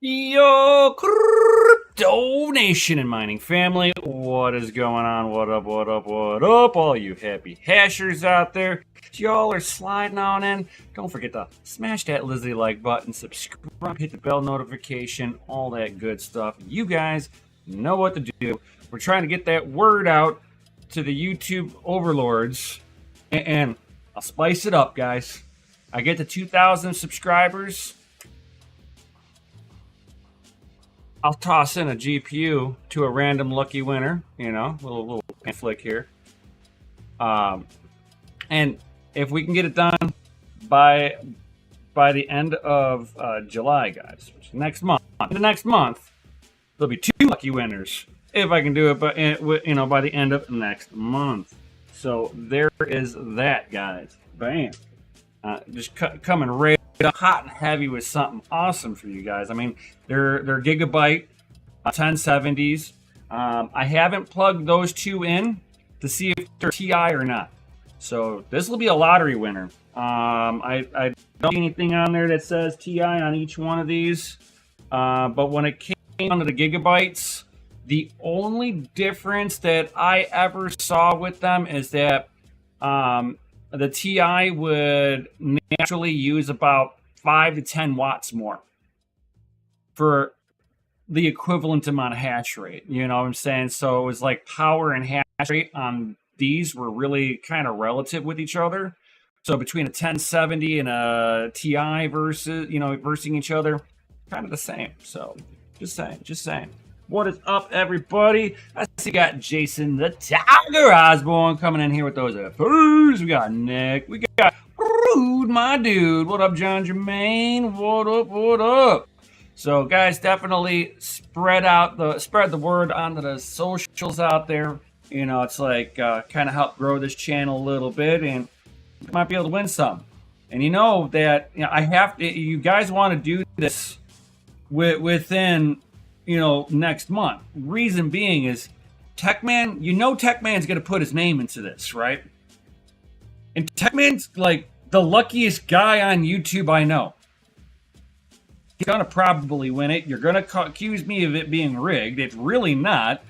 Yo, crypto nation and mining family, what is going on? What up, what up, what up? All you happy hashers out there, y'all are sliding on in. Don't forget to smash that Lizzie like button, subscribe, hit the bell notification, all that good stuff. You guys know what to do. We're trying to get that word out to the YouTube overlords, and I'll spice it up, guys. I get to 2,000 subscribers. I'll toss in a GPU to a random lucky winner, you know, a little flick here. And if we can get it done by the end of July, guys, which is next month. The next month, there'll be 2 lucky winners if I can do it, by the end of next month. So there is that, guys. Bam. Just coming right up hot and heavy with something awesome for you guys. I mean, they're Gigabyte 1070s. I haven't plugged those 2 in to see if they're TI or not. So this will be a lottery winner. I don't see anything on there that says TI on each one of these. But when it came down to the Gigabytes, the only difference that I ever saw with them is that the TI would naturally use about 5 to 10 watts more for the equivalent amount of hash rate. You know what I'm saying? So it was like power and hash rate on these were really kind of relative with each other. So between a 1070 and a TI versus each other, kind of the same. So just saying. What is up, everybody? I see we got Jason the Tiger Osborne coming in here with those FOs. We got Nick. We got Rude, my dude. What up, John Jermaine? What up? So, guys, definitely spread the word onto the socials out there. You know, it's like kind of help grow this channel a little bit, and you might be able to win some. And you know that you guys want to do this within next month. Reason being is Techman, Techman's going to put his name into this, right? And Techman's like the luckiest guy on YouTube I know. He's going to probably win it. You're going to accuse me of it being rigged. It's really not.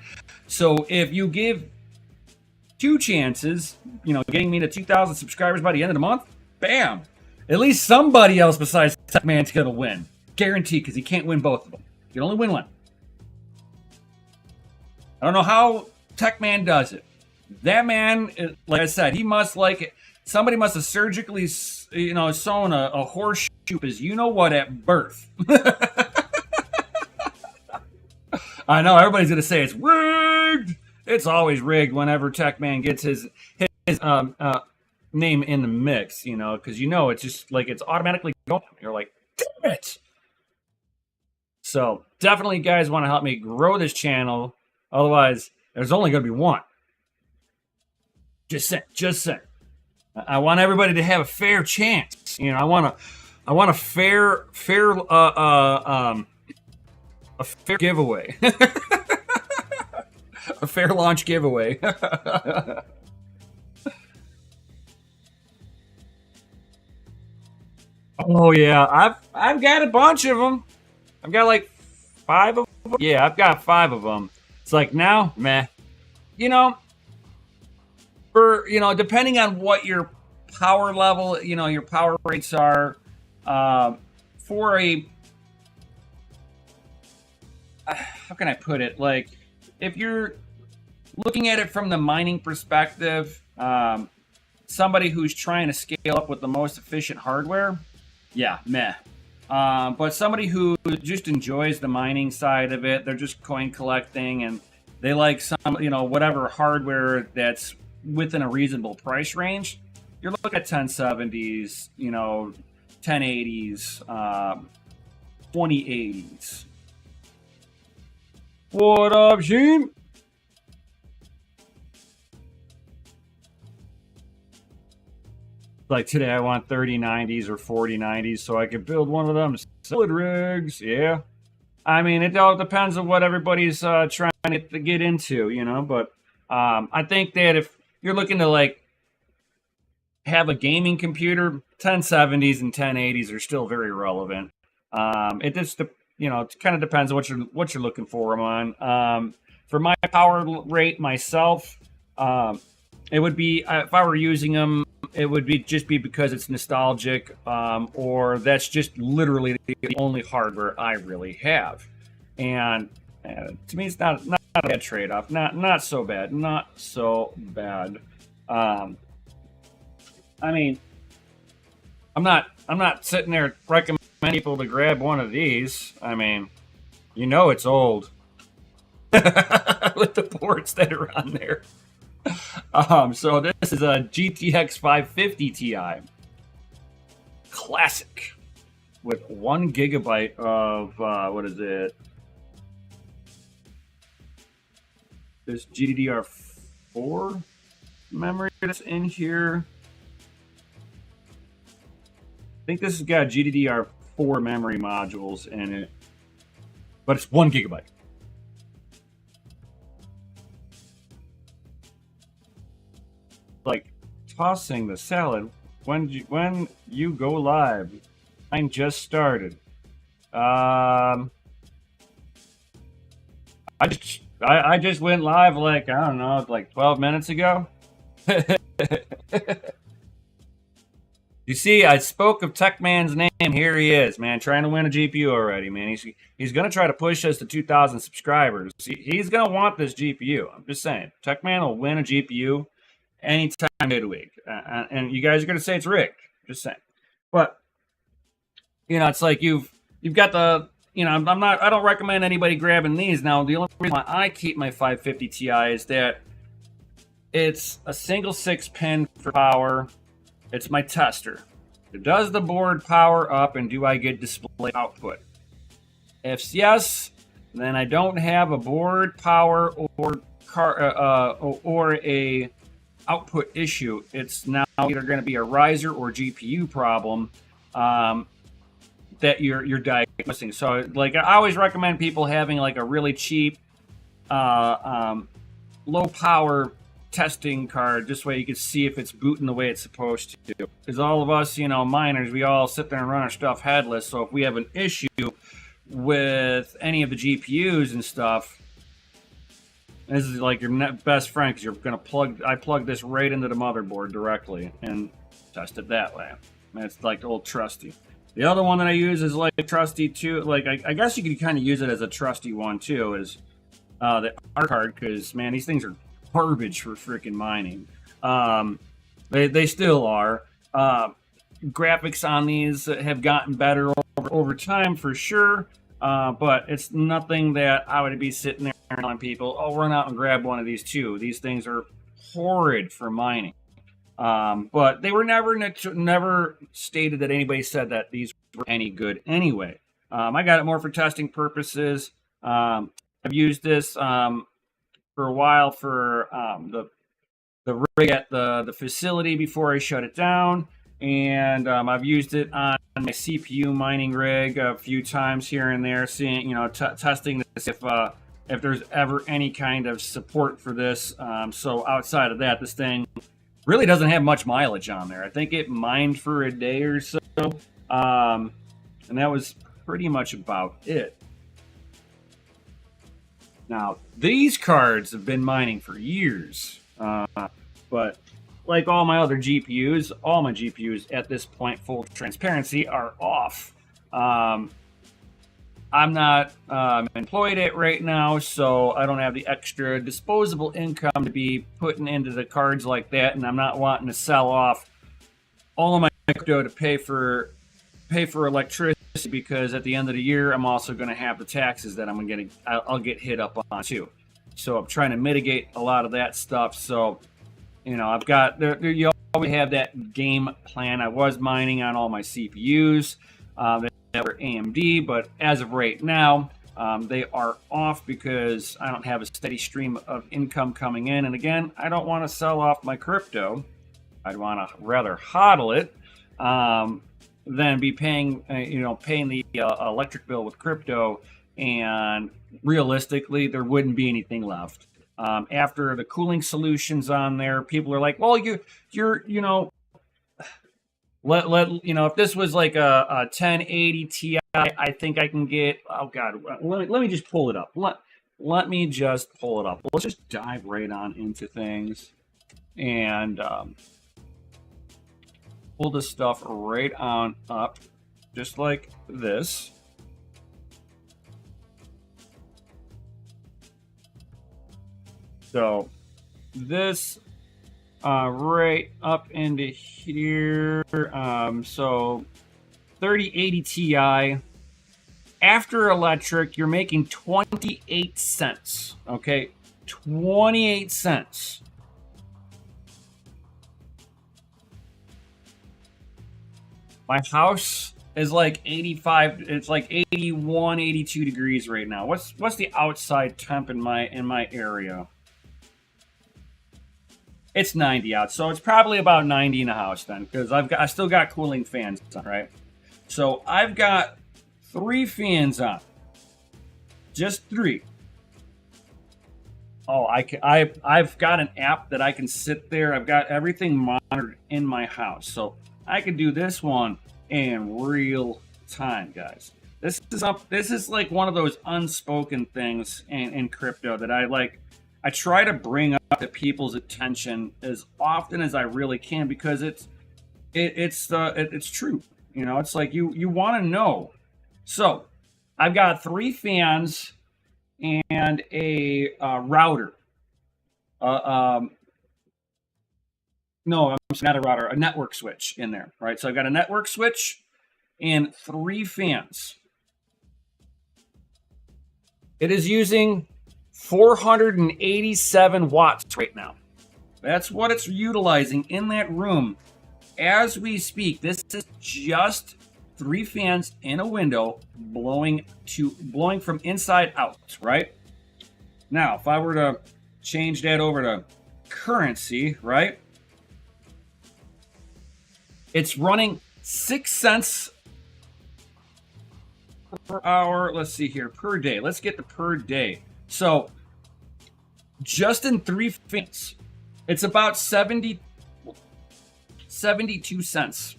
So if you give 2 chances, getting me to 2,000 subscribers by the end of the month, bam. At least somebody else besides Techman's going to win. Guaranteed, because he can't win both of them. You can only win one. I don't know how Techman does it. That man, like I said, he must like it. Somebody must have surgically, sewn a horseshoe as you-know-what at birth. I know, everybody's going to say it's rigged. It's always rigged whenever Techman gets his name in the mix, because it's just like it's automatically going. You're like, damn it. So definitely, guys, want to help me grow this channel. Otherwise, there's only going to be one. Just saying. I want everybody to have a fair chance. I want a fair giveaway. A fair launch giveaway. Oh yeah, I've got a bunch of them. I've got like 5 of them. Yeah, I've got 5 of them. It's like now, meh. For depending on what your power level, your power rates are, for a how can I put it? Like, if you're looking at it from the mining perspective, somebody who's trying to scale up with the most efficient hardware, yeah, meh. But somebody who just enjoys the mining side of it, they're just coin collecting and they like some, whatever hardware that's within a reasonable price range, you're looking at 1070s, 1080s, 2080s. What up, Sheen? Like today, I want 3090s or 4090s so I could build one of them solid rigs. Yeah. I mean, it all depends on what everybody's trying to get into, But I think that if you're looking to, like, have a gaming computer, 1070s and 1080s are still very relevant. It just you know, it kind of depends on what you're looking for them on. For my power rate myself, it would be if I were using them, it would be just be because it's nostalgic, or that's just literally the only hardware I really have. And to me, it's not a bad trade off. Not so bad. Not so bad. I mean, I'm not sitting there recommending people to grab one of these. I mean, you know it's old with the ports that are on there. So this is a GTX 550 Ti Classic with 1 gigabyte of what is it? This GDDR4 memory that's in here. I think this has got GDDR4 memory modules in it, but it's 1 gigabyte. Like tossing the salad when you go live. Mine just started. I just went live like, I don't know, like 12 minutes ago. You see, I spoke of TechMan's name. Here he is, man, trying to win a GPU already, man. He's going to try to push us to 2,000 subscribers. He's going to want this GPU. I'm just saying. TechMan will win a GPU anytime midweek. And you guys are going to say it's rigged. Just saying. But, you know, it's like you've got the, you know, I don't recommend anybody grabbing these. Now, the only reason why I keep my 550 Ti is that it's a single 6-pin for power. It's my tester. Does the board power up and do I get display output? If yes, then I don't have a board power or a output issue. It's now either going to be a riser or GPU problem that you're diagnosing. So, like, I always recommend people having like a really cheap, low power testing card. This way you can see if it's booting the way it's supposed to. Because all of us, you know, miners, we all sit there and run our stuff headless. So if we have an issue with any of the GPUs and stuff, this is like your best friend, because you're gonna plug this right into the motherboard directly and test it that way. And it's like old trusty. The other one that I use is like trusty too. Like I guess you could kind of use it as a trusty one too. Is the R card, because man, these things are garbage for freaking mining. They still are. Graphics on these have gotten better over time for sure, but it's nothing that I would be sitting there telling people, oh, run out and grab one of these too. These things are horrid for mining. But they were never stated that anybody said that these were any good anyway. I got it more for testing purposes. I've used this for a while for the rig at the facility before I shut it down, and I've used it on my CPU mining rig a few times here and there, seeing, you know, testing this if there's ever any kind of support for this. So outside of that, this thing really doesn't have much mileage on there. I think it mined for a day or so, and that was pretty much about it. Now, these cards have been mining for years, but like all my other GPUs, all my GPUs at this point, full transparency, are off. I'm not employed at right now, so I don't have the extra disposable income to be putting into the cards like that, and I'm not wanting to sell off all of my crypto to pay for electricity, because at the end of the year I'm also going to have the taxes that I'll get hit up on too. So I'm trying to mitigate a lot of that stuff. So, you know, I've got you always have that game plan. I was mining on all my CPUs that were AMD, but as of right now, they are off because I don't have a steady stream of income coming in. And again, I don't want to sell off my crypto. I'd want to rather hodl it than be paying the electric bill with crypto, and realistically, there wouldn't be anything left. After the cooling solutions on there, people are like, well, you're you know, if this was like a 1080 Ti, I think I can get. Oh God, let me just pull it up. Let me just pull it up. Let's just dive right on into things and pull this stuff right on up, just like this. So this right up into here. So 3080 Ti. After electric, you're making 28 cents. Okay, 28 cents. My house is like 85. It's like 81, 82 degrees right now. What's the outside temp in my area? It's 90 out, so it's probably about 90 in the house then, because I still got cooling fans on, right? So I've got 3 fans on, just 3. Oh, I've got an app that I can sit there. I've got everything monitored in my house, so I can do this one in real time, guys. This is like one of those unspoken things in crypto that I try to bring up to people's attention as often as I really can, because it's true. You know, it's like you want to know. So I've got 3 fans and a router. No, I'm not a router, a network switch in there, right? So I've got a network switch and 3 fans. It is using 487 watts right now. That's what it's utilizing in that room as we speak. This is just 3 fans in a window blowing from inside out, right? Now, if I were to change that over to currency, right? It's running 6 cents per hour. Let's see here, per day. Let's get the per day. So just in 3 fans, it's about 72 cents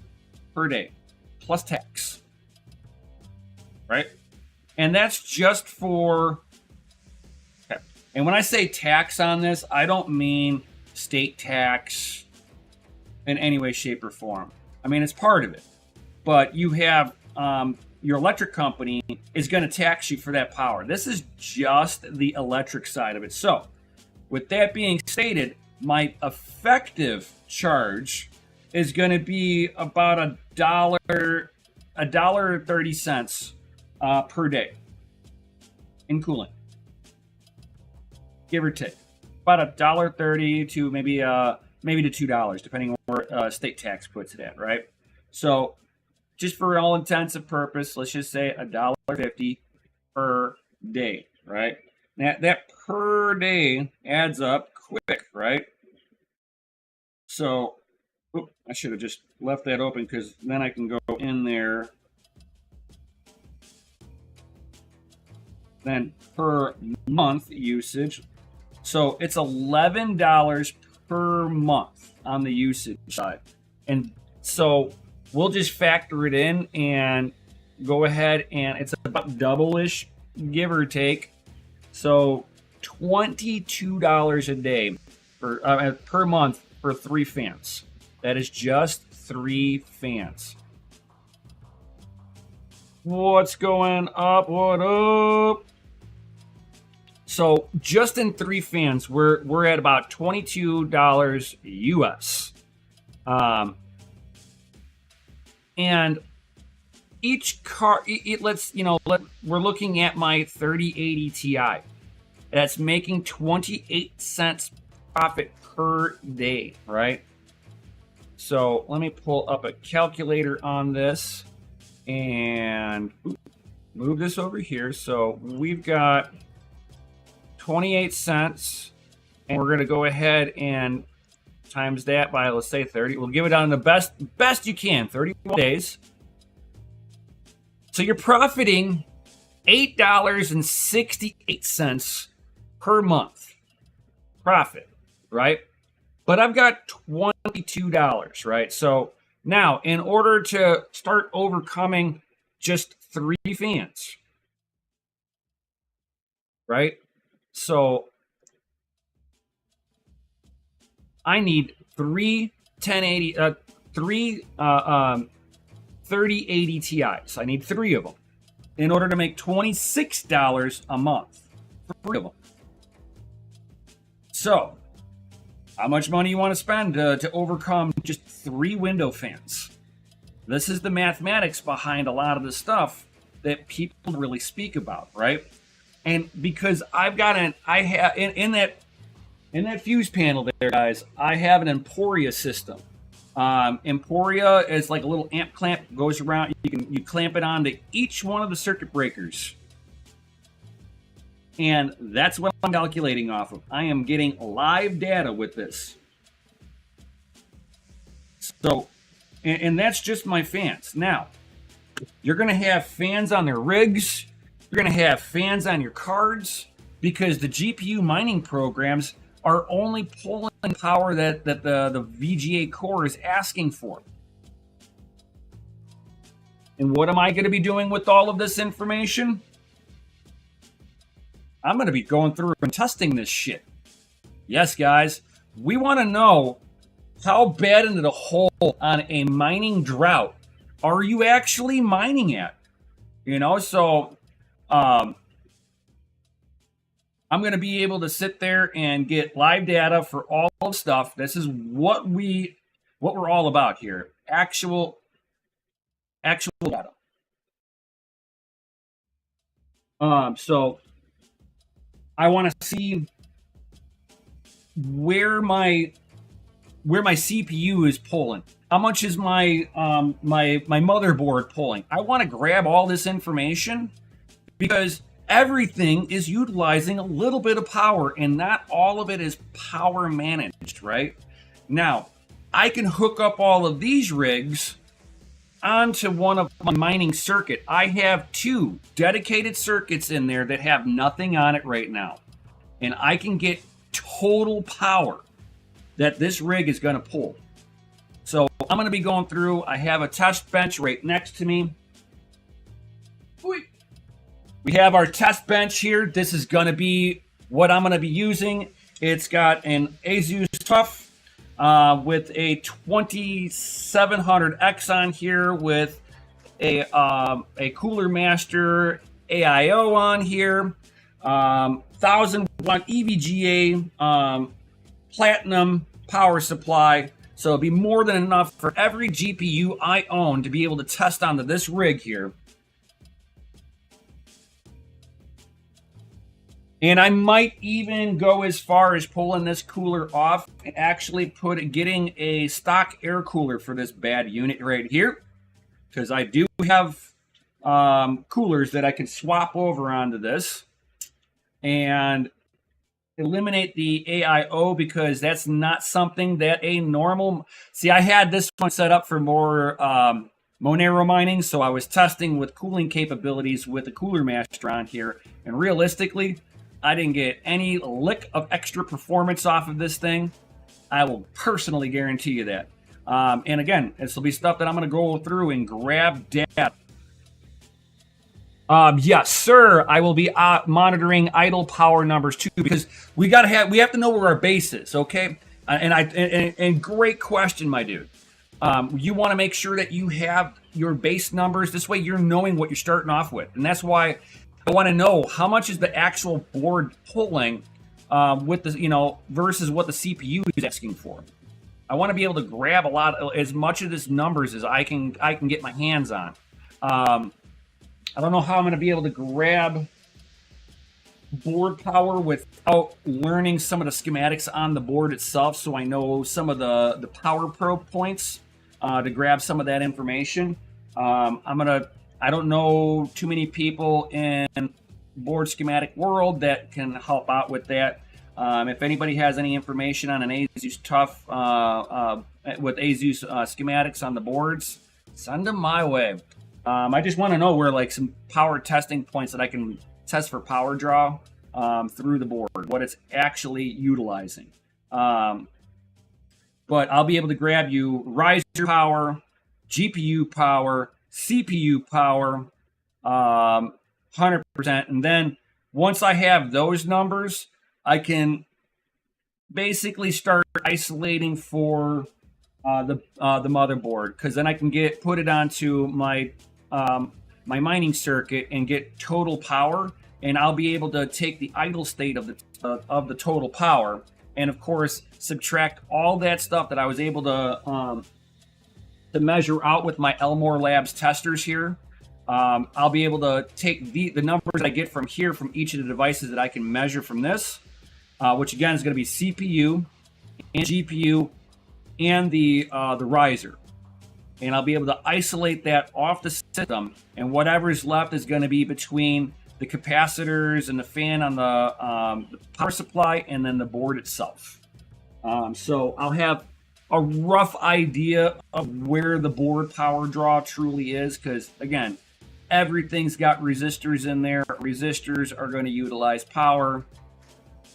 per day, plus tax, right? And that's just for, okay. And when I say tax on this, I don't mean state tax in any way, shape, or form. I mean, it's part of it. But you have your electric company is going to tax you for that power. This is just the electric side of it. So with that being stated, my effective charge is going to be about $1.30 per day in cooling, give or take, about $1.30 to maybe to $2, depending on where state tax puts it at, right? So just for all intents and purpose, let's just say $1.50 per day, right? That per day adds up quick, right? So, I should have just left that open, because then I can go in there. Then per month usage. So it's $11 per month on the usage side. And so we'll just factor it in and go ahead, and it's about double-ish, give or take. So $22 a day per month for 3 fans. That is just 3 fans. What's going up? What up? So just in 3 fans, we're at about $22 US. And each car, we're looking at my 3080 Ti. That's making 28 cents profit per day, right? So let me pull up a calculator on this and move this over here. So we've got 28 cents, and we're going to go ahead and times that by, let's say, 30. We'll give it on the best you can, 31 days. So you're profiting $8.68 per month profit, right? But I've got $22, right? So Now, in order to start overcoming just 3 fans, right? So I need 3080 Ti's. I need 3 of them in order to make $26 a month for 3 of them. So, how much money you want to spend to overcome just 3 window fans? This is the mathematics behind a lot of the stuff that people really speak about, right? And because in that fuse panel there, guys, I have an Emporia system. Emporia is like a little amp clamp, goes around. You clamp it onto each one of the circuit breakers, and that's what I'm calculating off of. I am getting live data with this. So, and that's just my fans. Now, you're going to have fans on their rigs. You're going to have fans on your cards, because the GPU mining programs are only pulling power that the VGA core is asking for. And what am I going to be doing with all of this information? I'm going to be going through and testing this shit. Yes, guys, we want to know how bad into the hole on a mining drought are you actually mining at? You know, so I'm going to be able to sit there and get live data for all of stuff. This is what we're all about here. Actual data. So I want to see where my CPU is pulling. How much is my my motherboard pulling? I want to grab all this information, because everything is utilizing a little bit of power, and not all of it is power managed, right? Now, I can hook up all of these rigs onto one of my mining circuit. I have 2 dedicated circuits in there that have nothing on it right now, and I can get total power that this rig is going to pull. So I'm going to be going through. I have a test bench right next to me. We have our test bench here. This is going to be what I'm going to be using. It's got an ASUS TUF with a 2700X on here, with a Cooler Master AIO on here, 1000 watt EVGA platinum power supply. So it'll be more than enough for every GPU I own to be able to test onto this rig here. And I might even go as far as pulling this cooler off and actually getting a stock air cooler for this bad unit right here, because I do have coolers that I can swap over onto this and eliminate the AIO, because that's not something that a normal... See, I had this one set up for more Monero mining, so I was testing with cooling capabilities with the Cooler Master on here, and realistically, I didn't get any lick of extra performance off of this thing. I will personally guarantee you that. And again, this will be stuff that I'm going to go through and grab data. Yes, sir. I will be monitoring idle power numbers too, because we have to know where our base is. Okay, and great question, my dude. You want to make sure that you have your base numbers. This way, you're knowing what you're starting off with, and that's why I want to know how much is the actual board pulling with the versus what the CPU is asking for. I want to be able to grab as much of this numbers as I can get my hands on. I don't know how I'm going to be able to grab board power without learning some of the schematics on the board itself, so I know some of the power probe points to grab some of that information. I don't know too many people in board schematic world that can help out with that. If anybody has any information on an ASUS TUF with ASUS schematics on the boards, send them my way. I just want to know where like some power testing points that I can test for power draw through the board, what it's actually utilizing. But I'll be able to grab you riser power, GPU power, CPU power, 100%. And then once I have those numbers, I can basically start isolating for the motherboard, because then I can put it onto my my mining circuit and get total power, and I'll be able to take the idle state of the total power, and of course subtract all that stuff that I was able to measure out with my Elmore Labs testers here. I'll be able to take the numbers I get from here from each of the devices that I can measure from this, which again is going to be CPU and GPU and the riser. And I'll be able to isolate that off the system, and whatever's left is going to be between the capacitors and the fan on the power supply and then the board itself. So I'll have a rough idea of where the board power draw truly is, because again, everything's got resistors in there. Resistors are going to utilize power,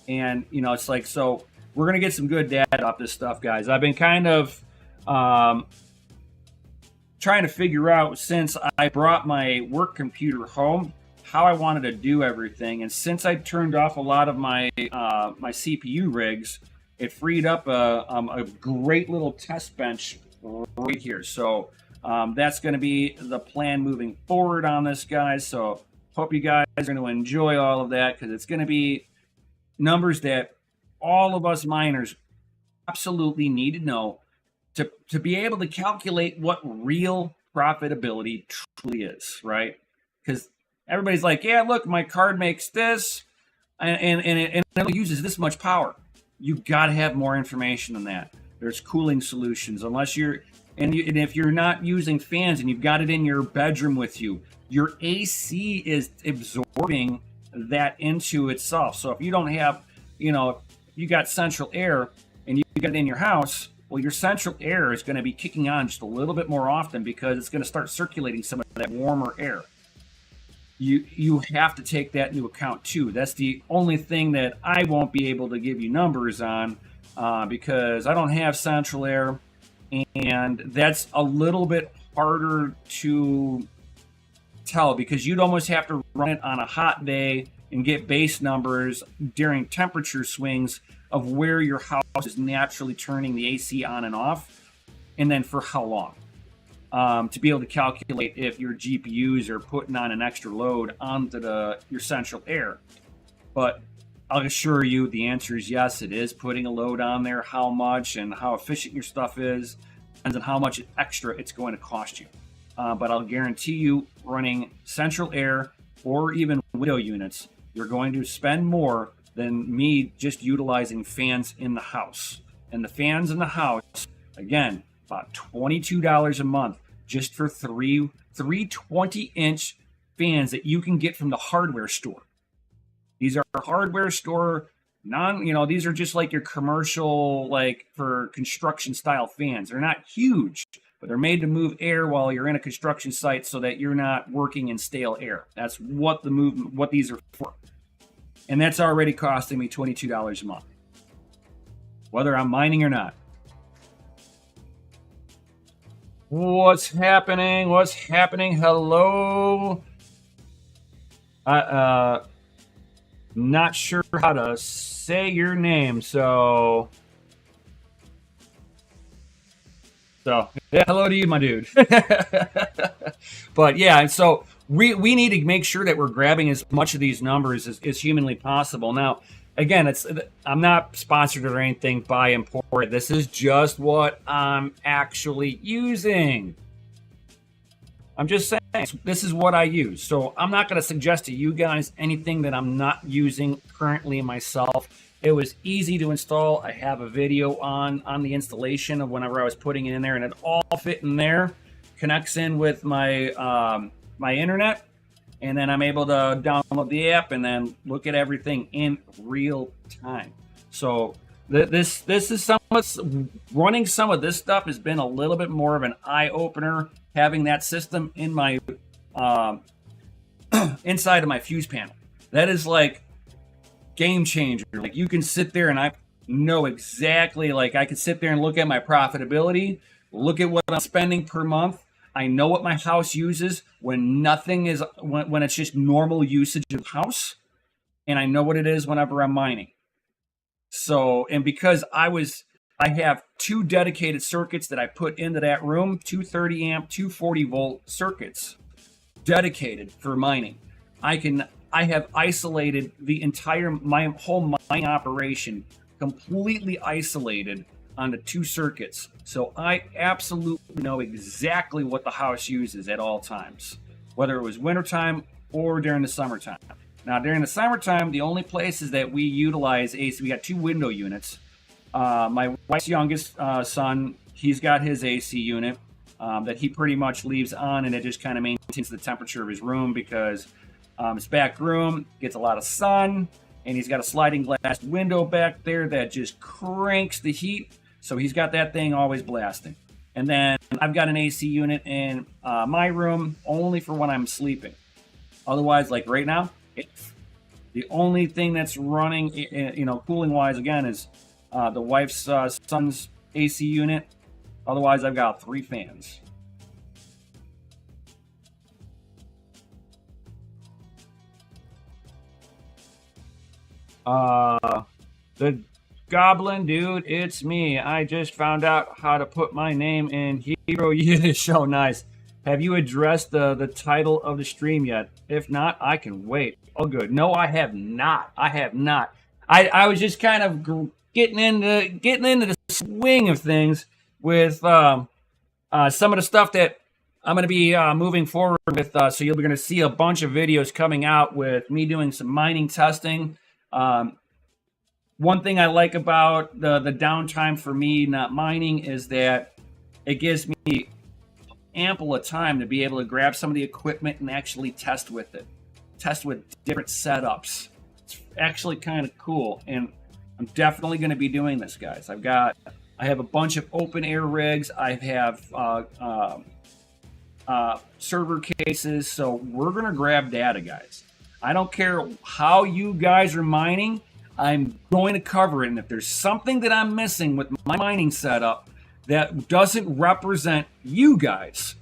and it's like, so we're going to get some good data off this stuff, guys. I've been kind of trying to figure out, since I brought my work computer home, how I wanted to do everything. And since I turned off a lot of my my CPU rigs, it freed up a great little test bench right here. So that's going to be the plan moving forward on this, guys. So hope you guys are going to enjoy all of that, because it's going to be numbers that all of us miners absolutely need to know to be able to calculate what real profitability truly is, right? Because everybody's like, yeah, look, my card makes this, and it only uses this much power. You got to have more information than that. There's cooling solutions, unless you're, and if you're not using fans and you've got it in your bedroom with you, your AC is absorbing that into itself. So if you don't have, you got central air and you got it in your house, well, your central air is going to be kicking on just a little bit more often, because it's going to start circulating some of that warmer air. You have to take that into account too. That's the only thing that I won't be able to give you numbers on, because I don't have central air, and that's a little bit harder to tell, because you'd almost have to run it on a hot day and get base numbers during temperature swings of where your house is naturally turning the AC on and off, and then for how long, to be able to calculate if your GPUs are putting on an extra load onto your central air. But I'll assure you the answer is yes, it is putting a load on there. How much and how efficient your stuff is depends on how much extra it's going to cost you. But I'll guarantee you, running central air or even window units, you're going to spend more than me just utilizing fans in the house. And the fans in the house, again, about $22 a month just for three 20-inch fans that you can get from the hardware store. These are hardware store, these are just like your commercial, like for construction style fans. They're not huge, but they're made to move air while you're in a construction site so that you're not working in stale air. That's what these are for. And that's already costing me $22 a month, whether I'm mining or not. What's happening? Hello. Not sure how to say your name, so yeah, hello to you, my dude. But yeah, so we need to make sure that we're grabbing as much of these numbers as humanly possible. Now, again, I'm not sponsored or anything by Emporia. This is just what I'm actually using. I'm just saying, this is what I use. So I'm not going to suggest to you guys anything that I'm not using currently myself. It was easy to install. I have a video on the installation of whenever I was putting it in there, and it all fit in there. Connects in with my my internet, and then I'm able to download the app and then look at everything in real time. So this is running some of this stuff has been a little bit more of an eye opener. Having that system in my inside of my fuse panel, that is like game changer. Like, you can sit there and I know exactly, like, I can sit there and look at my profitability look at what I'm spending per month. I know what my house uses when nothing is, when it's just normal usage of the house. And I know what it is whenever I'm mining. So, and because I have 2 dedicated circuits that I put into that room, 230 amp, 240 volt circuits dedicated for mining. I have isolated my whole mining operation, completely isolated onto 2 circuits. So I absolutely know exactly what the house uses at all times, whether it was wintertime or during the summertime. Now, during the summertime, the only places that we utilize AC, we got 2 window units. My wife's youngest son, he's got his AC unit that he pretty much leaves on, and it just kind of maintains the temperature of his room because his back room gets a lot of sun, and he's got a sliding glass window back there that just cranks the heat. So he's got that thing always blasting. And then I've got an AC unit in my room only for when I'm sleeping. Otherwise, like right now, the only thing that's running, cooling wise, again, is the wife's son's AC unit. Otherwise, I've got 3 fans. The Goblin dude, it's me. I just found out how to put my name in Hebrew Yiddish. Oh, nice. Have you addressed the title of the stream yet? If not, I can wait. Oh, good. No, I have not. I was just kind of getting into the swing of things with some of the stuff that I'm going to be moving forward with. So you're going to see a bunch of videos coming out with me doing some mining testing. One thing I like about the downtime for me not mining is that it gives me ample of time to be able to grab some of the equipment and actually test with different setups. It's actually kind of cool, and I'm definitely going to be doing this, guys. I have a bunch of open air rigs. I have server cases, so we're going to grab data, guys. I don't care how you guys are mining. I'm going to cover it, and if there's something that I'm missing with my mining setup that doesn't represent you guys,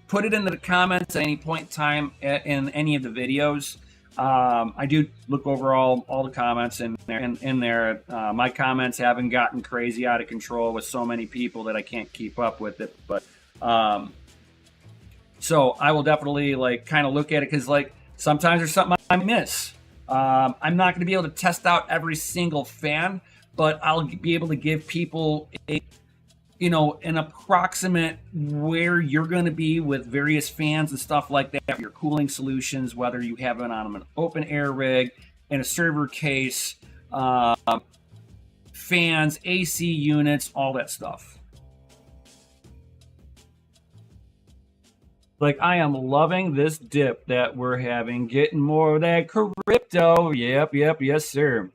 put it into the comments at any point in time in any of the videos. I do look over all the comments in there. My comments haven't gotten crazy out of control with so many people that I can't keep up with it. But so I will definitely kind of look at it because sometimes there's something I miss. I'm not going to be able to test out every single fan, but I'll be able to give people an approximate where you're going to be with various fans and stuff like that, your cooling solutions, whether you have it on an open air rig, in a server case, fans, AC units, all that stuff. I am loving this dip that we're having, getting more of that crypto. Yep, yes, sir.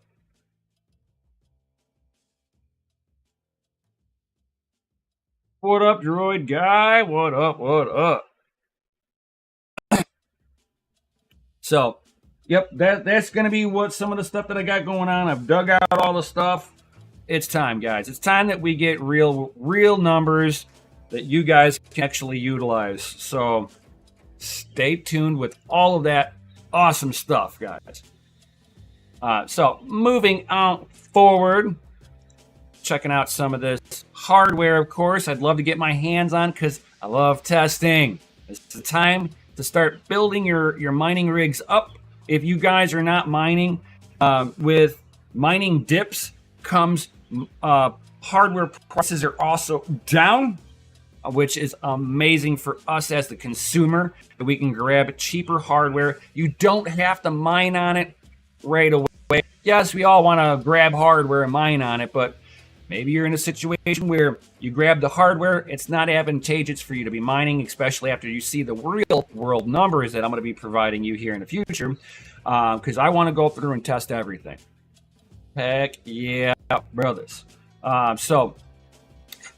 What up, droid guy? What up? So, yep, that's going to be what some of the stuff that I got going on. I've dug out all the stuff. It's time, guys. It's time that we get real numbers that you guys can actually utilize. So stay tuned with all of that awesome stuff, guys. So moving on forward, checking out some of this hardware, of course, I'd love to get my hands on because I love testing. It's the time to start building your mining rigs up. If you guys are not mining, with mining dips comes hardware prices are also down, which is amazing for us as the consumer, that we can grab cheaper hardware. You don't have to mine on it right away. Yes, we all want to grab hardware and mine on it, but maybe you're in a situation where you grab the hardware, it's not advantageous for you to be mining, especially after you see the real world numbers that I'm going to be providing you here in the future, because I want to go through and test everything. Heck yeah, brothers. So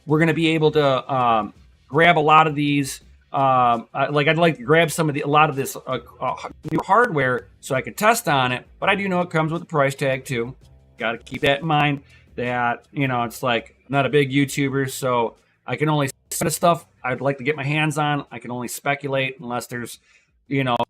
we're going to be able to grab a lot of these. I'd like to grab a lot of this new hardware so I could test on it. But I do know it comes with a price tag too. Got to keep that in mind. That it's I'm not a big YouTuber, so I can only sort of stuff I'd like to get my hands on. I can only speculate unless there's,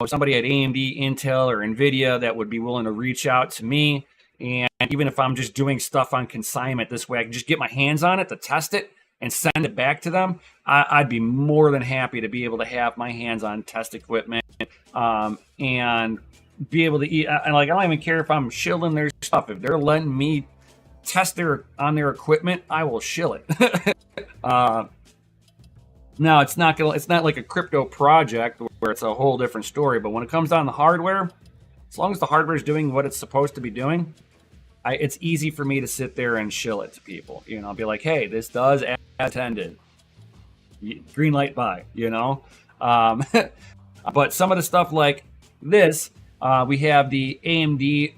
somebody at AMD, Intel, or NVIDIA that would be willing to reach out to me. And even if I'm just doing stuff on consignment, this way I can just get my hands on it to test it and send it back to them. I'd be more than happy to be able to have my hands on test equipment and be able to eat. And I don't even care if I'm shilling their stuff. If they're letting me test on their equipment, I will shill it. Now it's not like a crypto project where it's a whole different story. But when it comes down to hardware, as long as the hardware is doing what it's supposed to be doing, it's easy for me to sit there and shill it to people. I'll be like, hey, this does as intended. Green light buy. But some of the stuff like this, we have the AMD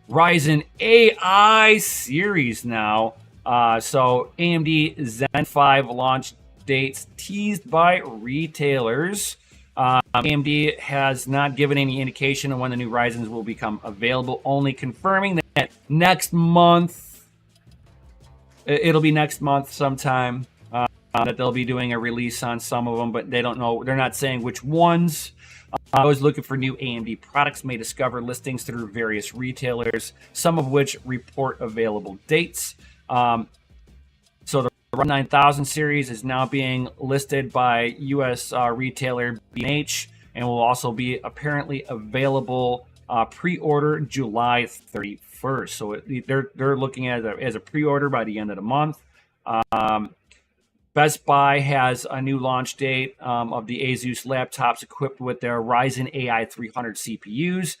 Ryzen AI series now. So AMD Zen 5 launch dates teased by retailers. AMD has not given any indication of when the new Ryzens will become available, only confirming that next month, it'll be next month sometime, that they'll be doing a release on some of them, but they don't know. They're not saying which ones. Those looking for new AMD products may discover listings through various retailers, some of which report available dates. So the Ryzen 9000 series is now being listed by U.S. retailer B&H and will also be apparently available pre-order July 31st. So they're looking at it as a pre-order by the end of the month. Best Buy has a new launch date of the Asus laptops equipped with their Ryzen AI 300 CPUs.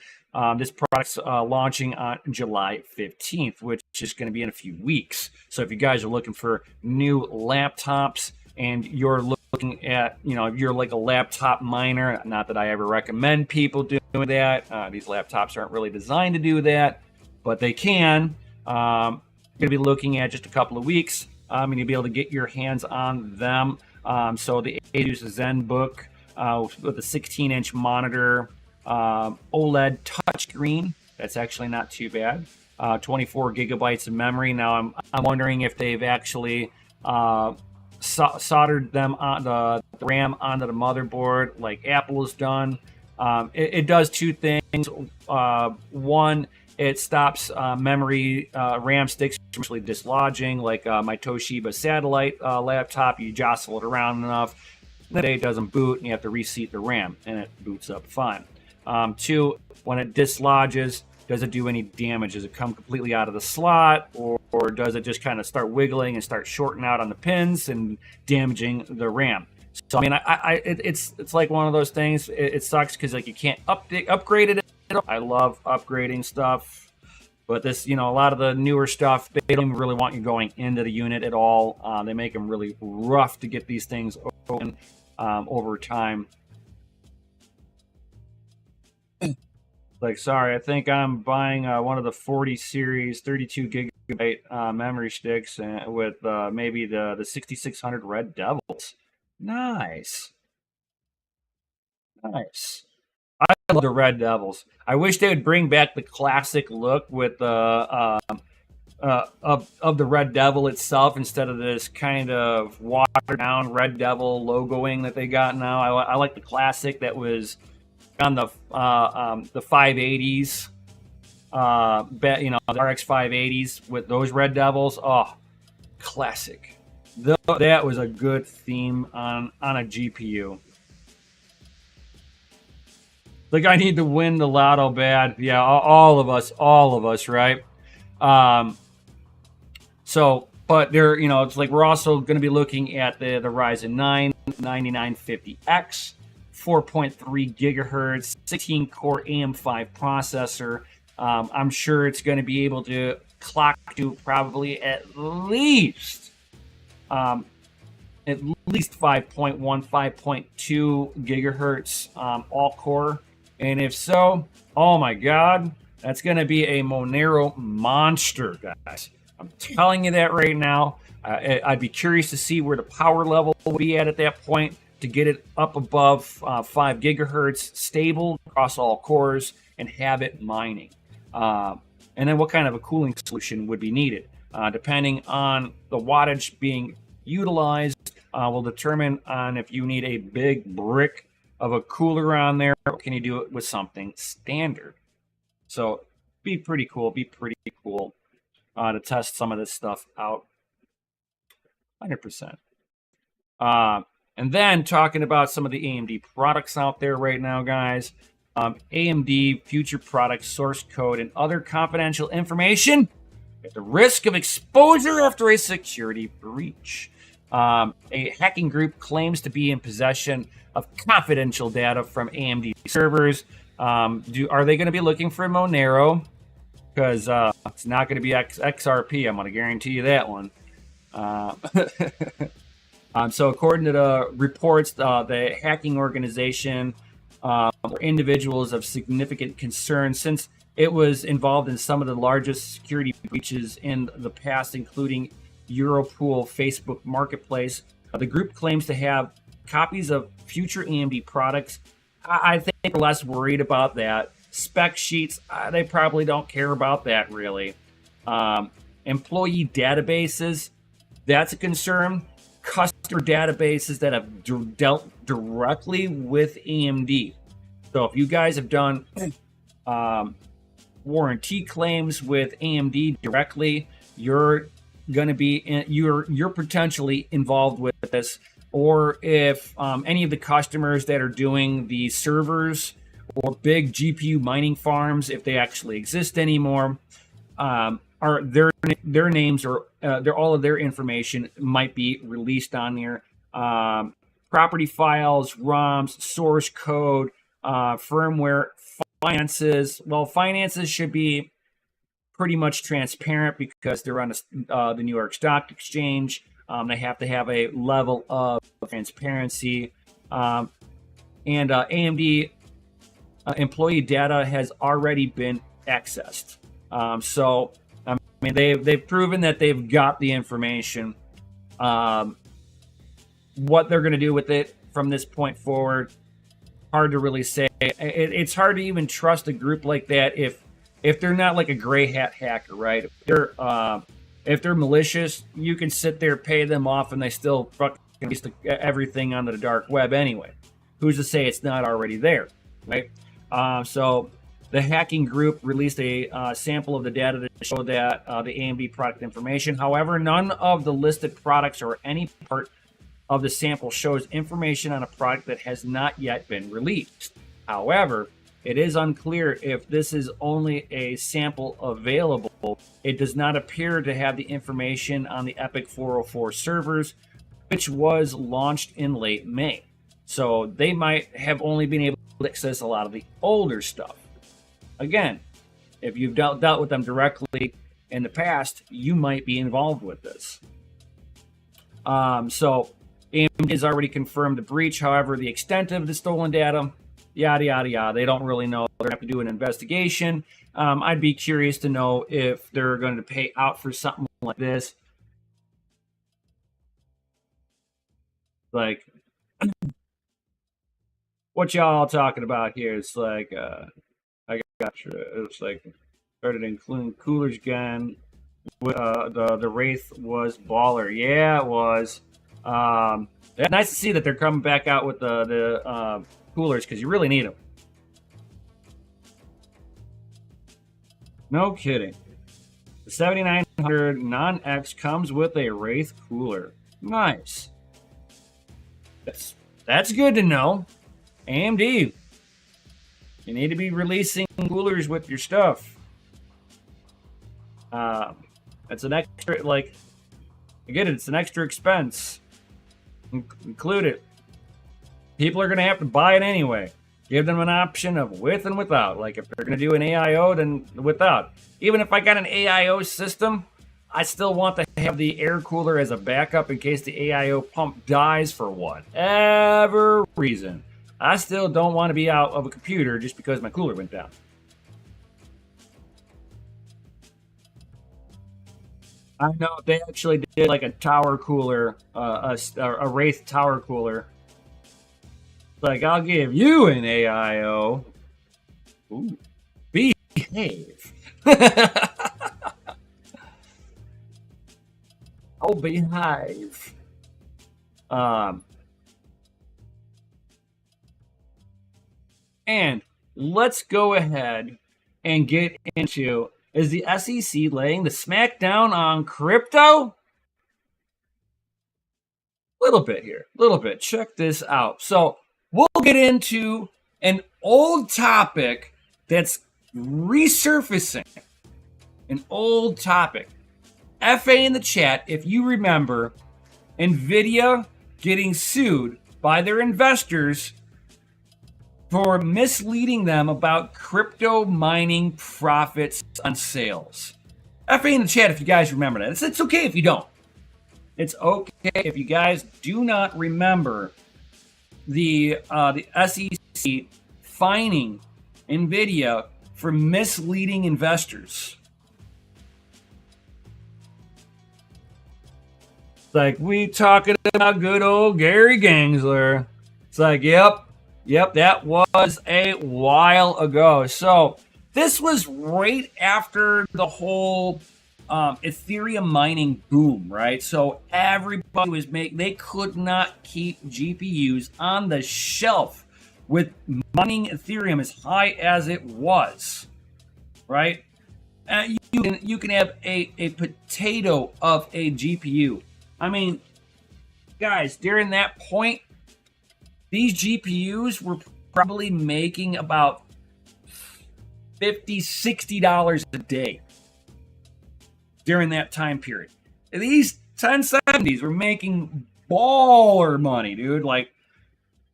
This product's launching on July 15th, which is going to be in a few weeks. So if you guys are looking for new laptops and you're looking at, if you're like a laptop miner, not that I ever recommend people doing that. These laptops aren't really designed to do that, but they can. You're going to be looking at just a couple of weeks. And you'll be able to get your hands on them. So the Asus ZenBook with a 16-inch monitor, OLED touchscreen. That's actually not too bad. 24 gigabytes of memory. Now I'm wondering if they've actually soldered them on the RAM onto the motherboard like Apple has done. It does two things. One, it stops memory RAM sticks from actually dislodging, like my Toshiba satellite laptop. You jostle it around enough, the day it doesn't boot, and you have to reseat the RAM, and it boots up fine. Two, when it dislodges, does it do any damage? Does it come completely out of the slot, or does it just kind of start wiggling and start shorting out on the pins and damaging the RAM? So I mean, it's like one of those things. It sucks because like you can't upgrade it. I love upgrading stuff, but this, a lot of the newer stuff, they don't even really want you going into the unit at all. They make them really rough to get these things open over time. Like, sorry, I think I'm buying one of the 40 series 32 gigabyte memory sticks with maybe the 6600 Red Devils. Nice. I love the Red Devils. I wish they would bring back the classic look with the of the Red Devil itself instead of this kind of watered down Red Devil logoing that they got now. I like the classic that was on the 580s, the RX 580s with those Red Devils. Oh, classic. That was a good theme on a GPU. Like, I need to win the lotto bad. Yeah, all of us, right? But there, it's like we're also going to be looking at the Ryzen 9 9950X, 4.3 gigahertz, 16-core AM5 processor. I'm sure it's going to be able to clock to probably at least 5.1, 5.2 gigahertz all-core. And if so, oh my God, that's going to be a Monero monster, guys. I'm telling you that right now. I'd be curious to see where the power level will be at that point to get it up above 5 gigahertz, stable across all cores, and have it mining. And then what kind of a cooling solution would be needed? Depending on the wattage being utilized, will determine on if you need a big brick of a cooler on there, or can you do it with something standard. So be pretty cool to test some of this stuff out. 100%. And then talking about some of the AMD products out there right now, guys. AMD future product source code and other confidential information at the risk of exposure after a security breach. A hacking group claims to be in possession of confidential data from AMD servers. Are they going to be looking for Monero? Because it's not going to be XRP. I'm going to guarantee you that one. So according to the reports, the hacking organization were individuals of significant concern since it was involved in some of the largest security breaches in the past, including Europool Facebook Marketplace. The group claims to have copies of future AMD products. I think they're less worried about that. Spec sheets, they probably don't care about that really. Employee databases, that's a concern. Customer databases that have dealt directly with AMD. So if you guys have done warranty claims with AMD directly, you're going to be you're potentially involved with this. Or if any of the customers that are doing the servers or big GPU mining farms, if they actually exist anymore, are their names or all of their information might be released on there. Property files, ROMs, source code, firmware, finances. Well, finances should be pretty much transparent because they're on the New York Stock Exchange. They have to have a level of transparency. And AMD employee data has already been accessed. So, I mean, they've proven that they've got the information. What they're going to do with it from this point forward, hard to really say. It's hard to even trust a group like that if they're not like a gray hat hacker, right? If they're malicious, you can sit there, pay them off, and they still fucking release everything onto the dark web anyway. Who's to say it's not already there, right? So the hacking group released a sample of the data to show that the AMD product information. However, none of the listed products or any part of the sample shows information on a product that has not yet been released. However, it is unclear if this is only a sample available. It does not appear to have the information on the EPYC 404 servers, which was launched in late May. So they might have only been able to access a lot of the older stuff. Again, if you've dealt with them directly in the past, you might be involved with this. So AMD has already confirmed the breach. However, the extent of the stolen data, yada, yada, yada, they don't really know. They're going to have to do an investigation. I'd be curious to know if they're going to pay out for something like this. Like, what y'all talking about here? It's like, I got you. It's like, started including coolers again. The Wraith was baller. Yeah, it was. Nice to see that they're coming back out with the coolers because you really need them. No kidding. The 7900 non-X comes with a Wraith cooler. Nice. That's good to know. AMD, you need to be releasing coolers with your stuff. It's an extra, like, I get it, it's an extra expense. Include it. People are going to have to buy it anyway. Give them an option of with and without. Like, if they're going to do an AIO, then without. Even if I got an AIO system, I still want to have the air cooler as a backup in case the AIO pump dies for whatever reason. I still don't want to be out of a computer just because my cooler went down. I know they actually did like a tower cooler, a Wraith tower cooler. Like, I'll give you an AIO. Ooh, behave. Oh, behave. And let's go ahead and get into, is the SEC laying the smackdown on crypto? Little bit here, little bit. Check this out. So we'll get into an old topic that's resurfacing. An old topic. FA in the chat, if you remember, NVIDIA getting sued by their investors for misleading them about crypto mining profits on sales. FA in the chat if you guys remember that. It's okay if you don't. It's okay if you guys do not remember the SEC fining NVIDIA for misleading investors. It's like, we talking about good old Gary Gensler. It's like, yep, that was a while ago. So this was right after the whole Ethereum mining boom, right? So everybody was they could not keep GPUs on the shelf with mining Ethereum as high as it was, right? You can have a potato of a GPU. I mean, guys, during that point, these GPUs were probably making about $50, $60 a day during that time period. These 1070s were making baller money, dude. Like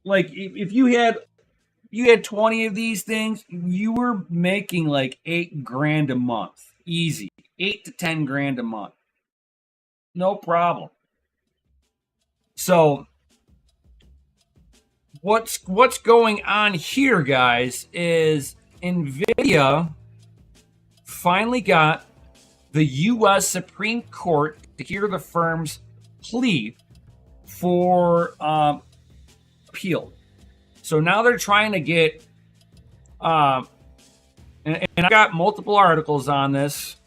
if you had 20 of these things, you were making like $8,000 a month, easy, 8 to 10 grand a month, no problem. So what's going on here, guys, is NVIDIA finally got the U.S. Supreme Court to hear the firm's plea for appeal. So now they're trying to get, and I got multiple articles on this.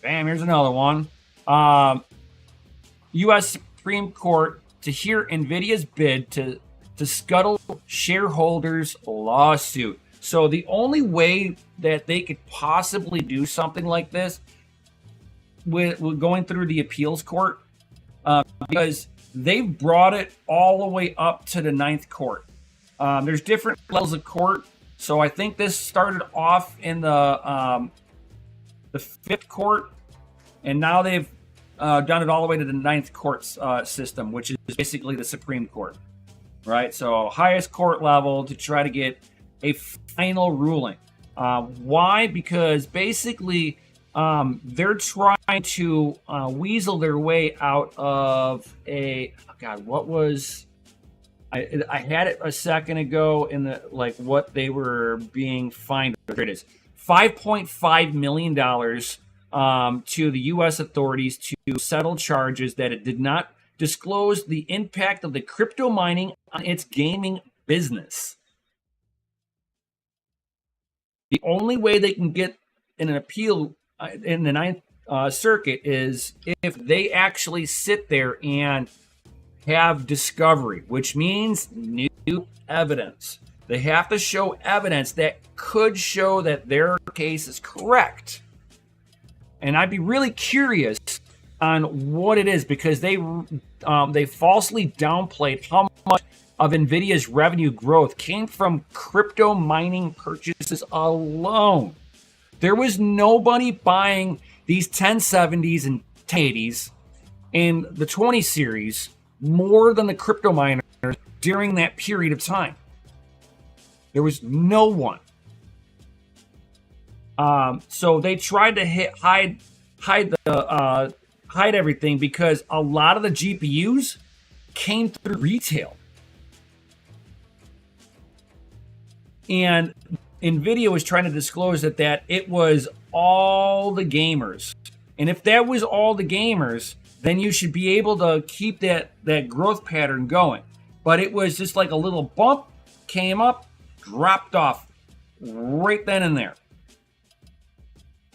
Bam, here's another one. U.S. Supreme Court to hear NVIDIA's bid to scuttle shareholders' lawsuit. So the only way that they could possibly do something like this with going through the appeals court, because they've brought it all the way up to the Ninth Court. There's different levels of court. So I think this started off in the Fifth Court, and now they've done it all the way to the Ninth Court system, which is basically the Supreme Court, right? So highest court level to try to get a final ruling. Why? Because basically they're trying to weasel their way out of a, oh God, what was, I had it a second ago in the, like, what they were being fined. Here it is. $5.5 million to the U.S. authorities to settle charges that it did not disclose the impact of the crypto mining on its gaming business. The only way they can get an appeal in the Ninth Circuit is if they actually sit there and have discovery, which means new evidence. They have to show evidence that could show that their case is correct. And I'd be really curious on what it is, because they falsely downplayed how much of NVIDIA's revenue growth came from crypto mining purchases alone. There was nobody buying these 1070s and 1080s and the 20 series more than the crypto miners during that period of time. There was no one. So they tried to hide everything, because a lot of the GPUs came through retail. And NVIDIA was trying to disclose that it was all the gamers. And if that was all the gamers, then you should be able to keep that growth pattern going. But it was just like a little bump, came up, dropped off right then and there.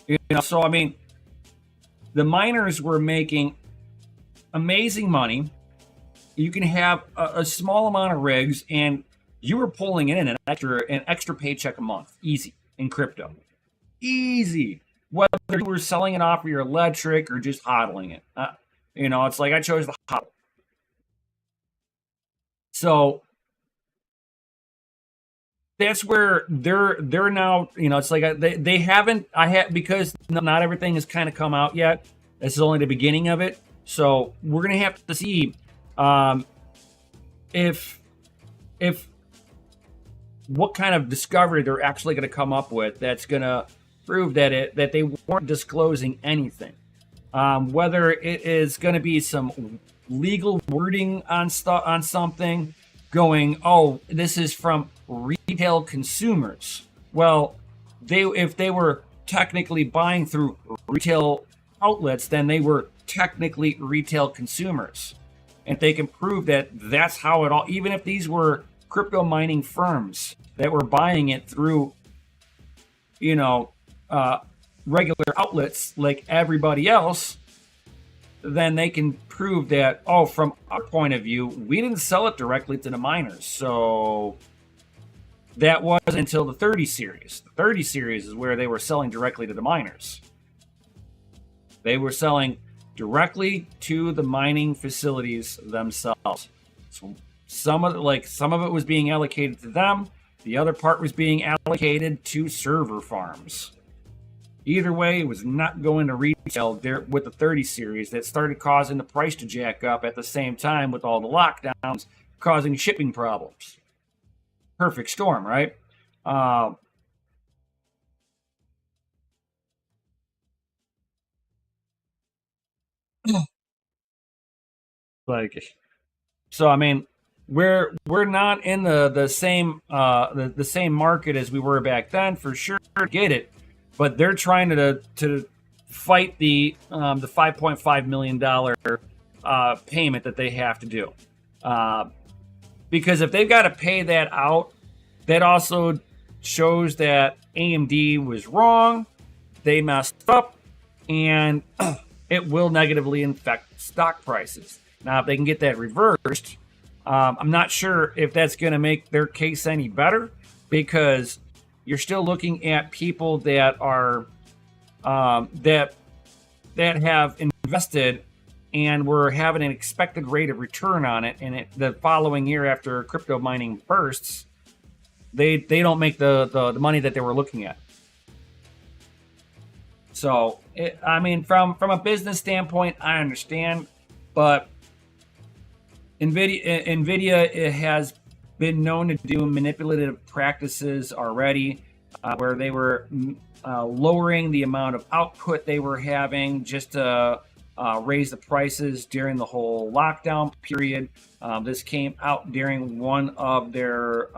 You know, so I mean, the miners were making amazing money. you can have a small amount of rigs, and you were pulling in an extra paycheck a month, easy in crypto, easy. Whether you were selling it off of your electric or just hodling it, it's like I chose the hodl. So that's where they're now. It's like they haven't. I had because not everything has kind of come out yet. This is only the beginning of it. So we're gonna have to see if what kind of discovery they're actually going to come up with that's going to prove that they weren't disclosing anything. Whether it is going to be some legal wording on something, going, oh, this is from retail consumers. Well, if they were technically buying through retail outlets, then they were technically retail consumers. And if they can prove that that's how it all, even if these were crypto mining firms that were buying it through, regular outlets like everybody else, then they can prove that, oh, from our point of view, we didn't sell it directly to the miners. So that wasn't until the 30 series. The 30 series is where they were selling directly to the miners. They were selling directly to the mining facilities themselves. So some of it was being allocated to them. The other part was being allocated to server farms. Either way, it was not going to retail there with the 30 series. That started causing the price to jack up at the same time with all the lockdowns, causing shipping problems. Perfect storm, right? So I mean, we're not in the same the same market as we were back then, for sure. Get it, but they're trying to fight the $5.5 million payment that they have to do, because if they've got to pay that out, that also shows that AMD was wrong, they messed up, and it will negatively affect stock prices. Now, if they can get that reversed, I'm not sure if that's going to make their case any better, because you're still looking at people that are that have invested and were having an expected rate of return on it, and the following year after crypto mining bursts, they don't make the money that they were looking at. So, from a business standpoint, I understand, but NVIDIA it has been known to do manipulative practices already, where they were lowering the amount of output they were having just to raise the prices during the whole lockdown period. This came out during one of their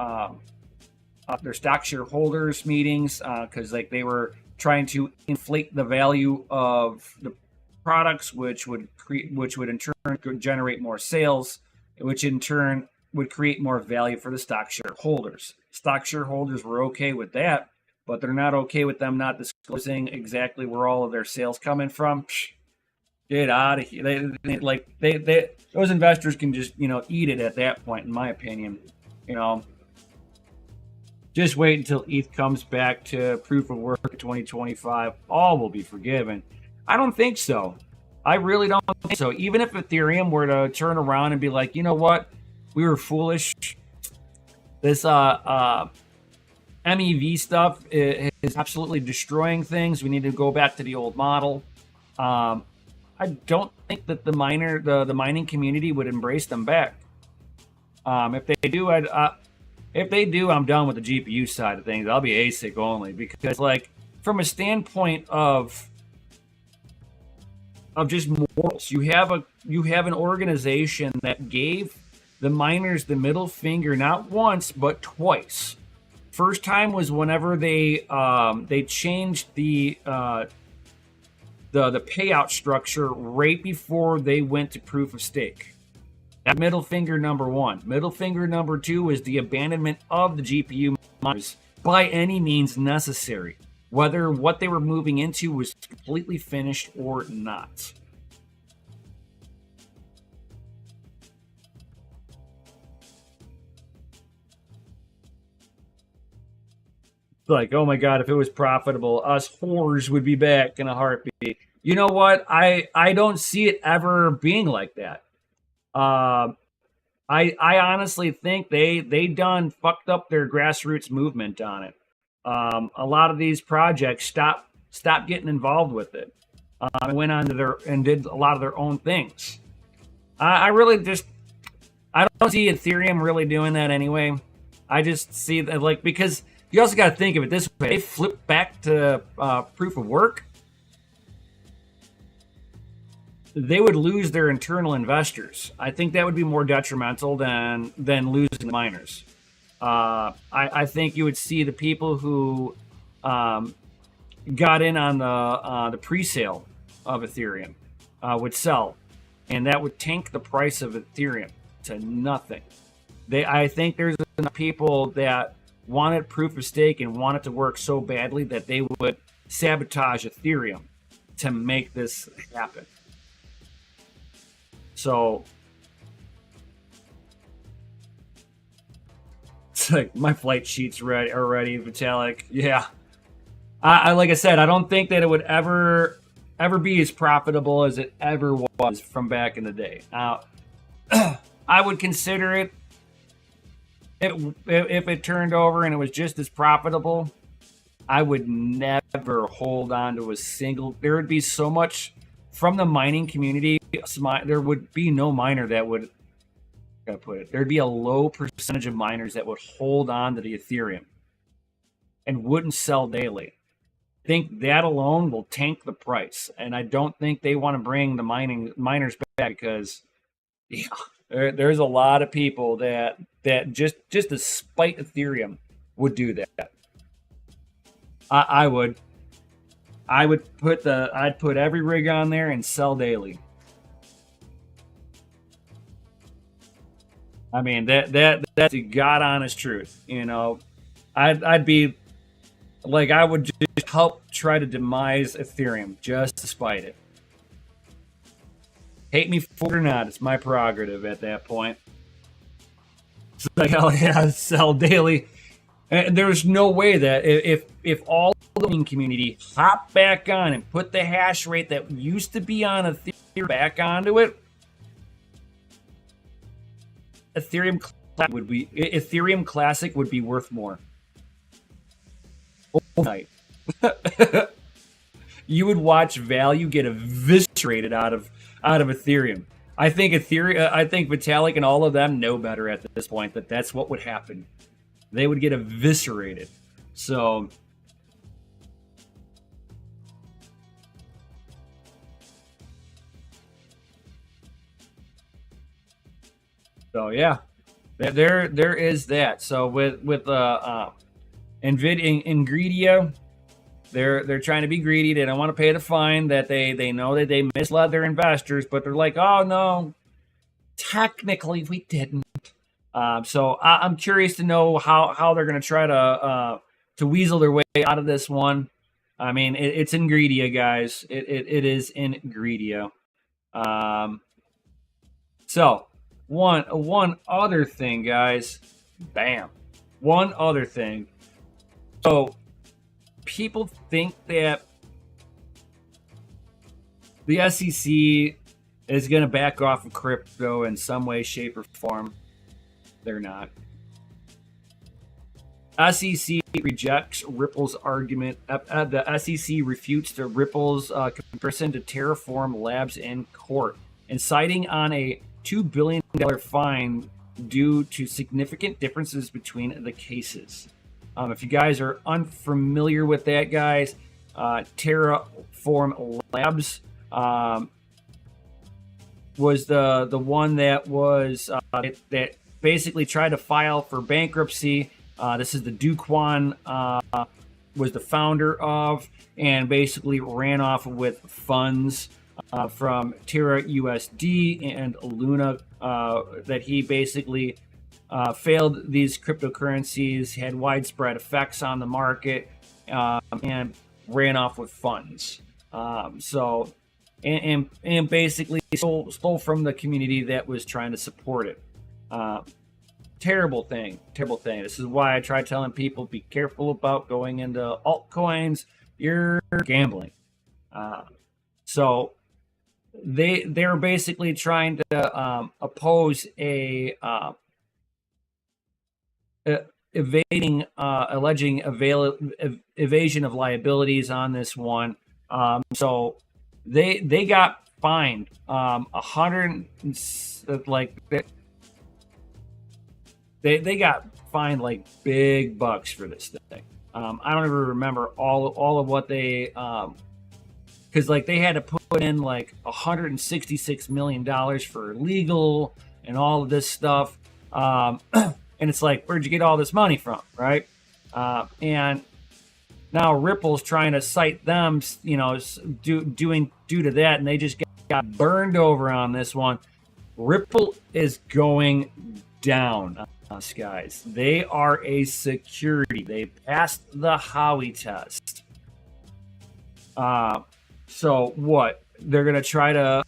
stock shareholders meetings, because they were trying to inflate the value of the products, which would in turn generate more sales, which in turn would create more value for the stock shareholders. Stock shareholders were okay with that, but they're not okay with them not disclosing exactly where all of their sales coming from. Get out of here! Those investors can just eat it at that point, in my opinion. Just wait until ETH comes back to proof of work in 2025. All will be forgiven. I don't think so. I really don't think so. Even if Ethereum were to turn around and be like, you know what, we were foolish. This MEV stuff is absolutely destroying things. We need to go back to the old model. I don't think that the mining community would embrace them back. If they do, I'm done with the GPU side of things. I'll be ASIC only, because from a standpoint of just morals, you have an organization that gave the miners the middle finger not once but twice. First time was whenever they changed the payout structure right before they went to proof of stake. That middle finger number one. Middle finger number two is the abandonment of the GPU miners by any means necessary, whether what they were moving into was completely finished or not. Like, oh my god, if it was profitable, us whores would be back in a heartbeat. You know what? I don't see it ever being like that. Uh, I honestly think they done fucked up their grassroots movement on it. A lot of these projects stopped getting involved with it. And went on to their and did a lot of their own things. I really just I don't see Ethereum really doing that anyway. I just see that like because you also got to think of it this way: they flip back to proof of work, they would lose their internal investors. I think that would be more detrimental than losing the miners. I think you would see the people who got in on the pre-sale of Ethereum would sell, and that would tank the price of Ethereum to nothing. I think there's enough people that wanted proof of stake and wanted to work so badly that they would sabotage Ethereum to make this happen. So it's like my flight sheets ready already, Vitalik. Yeah, I like I said, I don't think that it would ever be as profitable as it ever was from back in the day. Now, I would consider it if it turned over and it was just as profitable. I would never hold on to a single. There would be so much from the mining community. There would be no miner that would. Gotta put it. There'd be a low percentage of miners that would hold on to the Ethereum and wouldn't sell daily. I think that alone will tank the price, and I don't think they want to bring the miners back because, yeah, there's a lot of people that just to spite Ethereum would do that. I would I'd put every rig on there and sell daily. I mean that's the god honest truth. You know, I'd be like I would just help try to demise Ethereum just to spite it. Hate me for it or not, it's my prerogative at that point. It's like hell yeah, sell daily. And there's no way that if all the mining community hop back on and put the hash rate that used to be on Ethereum back onto it, Ethereum Classic would be worth more. Overnight. You would watch value get eviscerated out of Ethereum. I think Vitalik and all of them know better at this point that that's what would happen. They would get eviscerated. So yeah, there is that. So with Nvidia, Ingredia, they're trying to be greedy. They don't want to pay the fine that they know that they misled their investors, but they're like, oh no, technically we didn't. So I'm curious to know how they're going to try to weasel their way out of this one. I mean, it's Ingredia, guys. It is Ingredia. So one other thing, guys. Bam. One other thing. So people think that the SEC is going to back off of crypto in some way, shape, or form. They're not. SEC rejects Ripple's argument. The SEC refutes the Ripple's comparison to Terraform Labs in court, inciting on a $2 billion fine due to significant differences between the cases. If you guys are unfamiliar with that, guys, Terraform Labs was the one that was that basically tried to file for bankruptcy. This is the Do Kwon was the founder of, and basically ran off with funds from Terra USD and Luna that he basically failed these cryptocurrencies, had widespread effects on the market, and ran off with funds. And basically stole from the community that was trying to support it. Terrible thing. Terrible thing. This is why I try telling people be careful about going into altcoins. You're gambling. So they're basically trying to oppose a alleging evasion of liabilities on this one. So they got fined 100 like they got fined like big bucks for this thing. I don't even remember all of what they because like they had to put in like $166 million for legal and all of this stuff. And it's like, where'd you get all this money from, right? And now Ripple's trying to cite them, you know, due to that, and they just got burned over on this one. Ripple is going down on us, guys. They are a security. They passed the Howey test. So what? They're going to try to...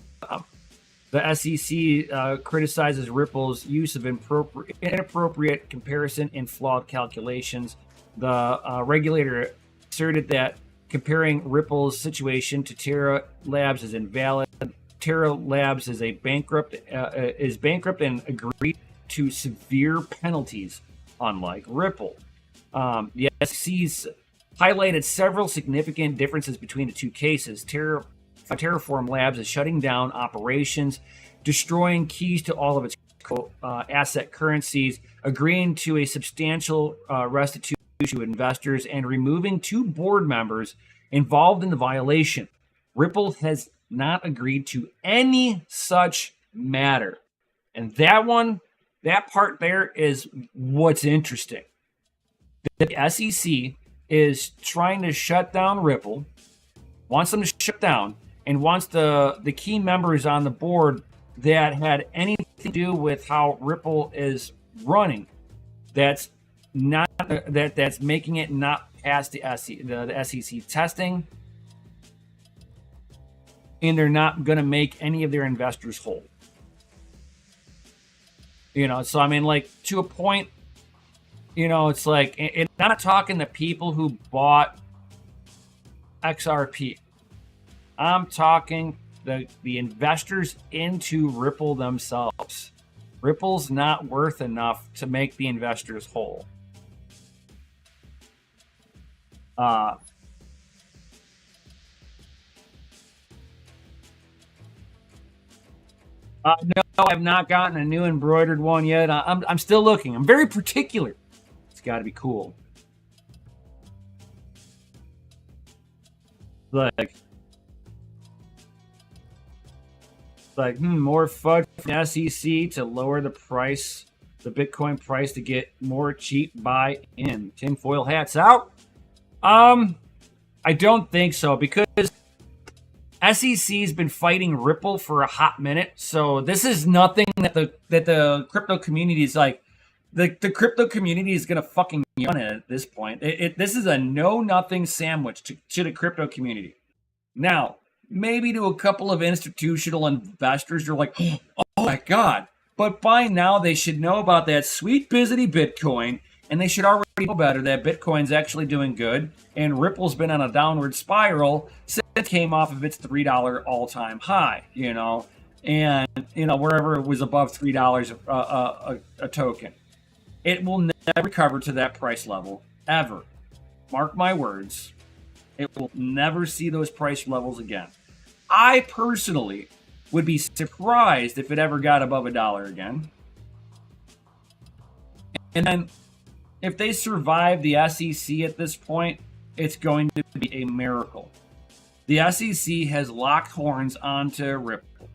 the SEC criticizes Ripple's use of inappropriate comparison and flawed calculations. The regulator asserted that comparing Ripple's situation to Terra Labs is invalid. Terra Labs is bankrupt and agreed to severe penalties, unlike Ripple. The SEC's highlighted several significant differences between the two cases. Terraform Labs is shutting down operations, destroying keys to all of its asset currencies, agreeing to a substantial restitution to investors, and removing 2 board members involved in the violation. Ripple has not agreed to any such matter. And that part there is what's interesting. The SEC is trying to shut down Ripple, wants them to shut down, and wants the key members on the board that had anything to do with how Ripple is running, that's making it not pass the SEC testing, and they're not going to make any of their investors whole. You know, so I mean, like, to a point, you know, it's like, I'm not talking the people who bought XRP. I'm talking the investors into Ripple themselves. Ripple's not worth enough to make the investors whole. No, I've not gotten a new embroidered one yet. I'm still looking. I'm very particular. It's got to be cool. More FUD from the SEC to lower the price, the Bitcoin price, to get more cheap buy in. Tinfoil hats out. I don't think so, because SEC's been fighting Ripple for a hot minute. So this is nothing that the crypto community is like. The crypto community is gonna fucking yawn at this point. This is a know-nothing sandwich to the crypto community. Now, maybe to a couple of institutional investors, you're like, oh my god. But by now, they should know about that sweet bizzity Bitcoin, and they should already know better that Bitcoin's actually doing good, and Ripple's been on a downward spiral since it came off of its $3 all-time high, you know, and, you know, wherever it was above $3 a token. It will never recover to that price level, ever. Mark my words. It will never see those price levels again. I personally would be surprised if it ever got above $1 again. And then, if they survive the SEC at this point, it's going to be a miracle. The SEC has locked horns onto Ripple.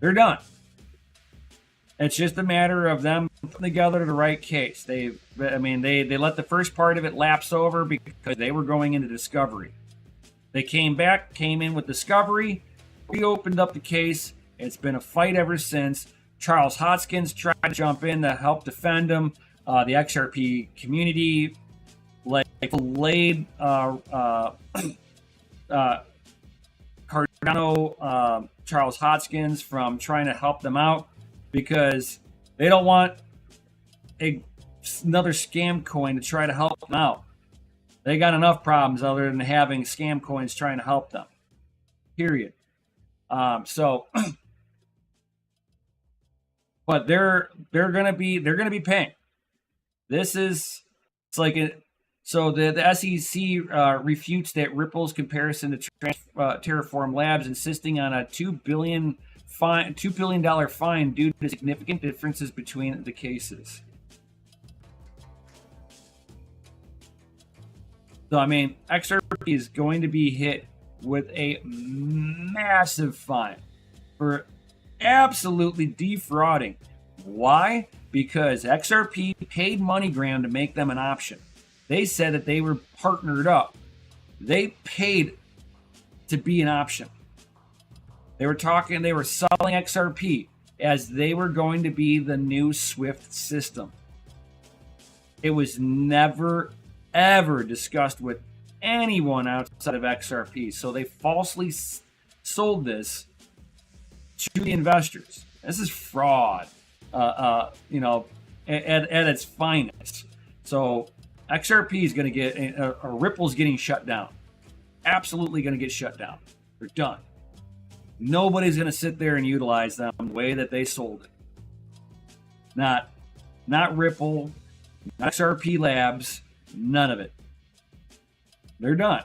They're done. It's just a matter of them putting together the right case. They let the first part of it lapse over because they were going into discovery. They came in with discovery, reopened up the case. It's been a fight ever since. Charles Hoskinson tried to jump in to help defend him. The XRP community laid Cardano, Charles Hoskinson, from trying to help them out, because They don't want another scam coin to try to help them out. They got enough problems other than having scam coins trying to help them. Period. So, but they're gonna be paying. This is it's like it. So the SEC refutes that Ripple's comparison to Terraform Labs, insisting on a $2 billion fine due to significant differences between the cases. So I mean, XRP is going to be hit with a massive fine for absolutely defrauding. Why? Because XRP paid MoneyGram to make them an option. They said that they were partnered up. They paid to be an option. They were selling XRP as they were going to be the new SWIFT system. It was never, ever discussed with anyone outside of XRP. So they falsely sold this to the investors. This is fraud, at its finest. So XRP is going to get, or Ripple's getting shut down. Absolutely going to get shut down. They're done. Nobody's going to sit there and utilize them the way that they sold it. Not Ripple, not XRP Labs, none of it. They're done.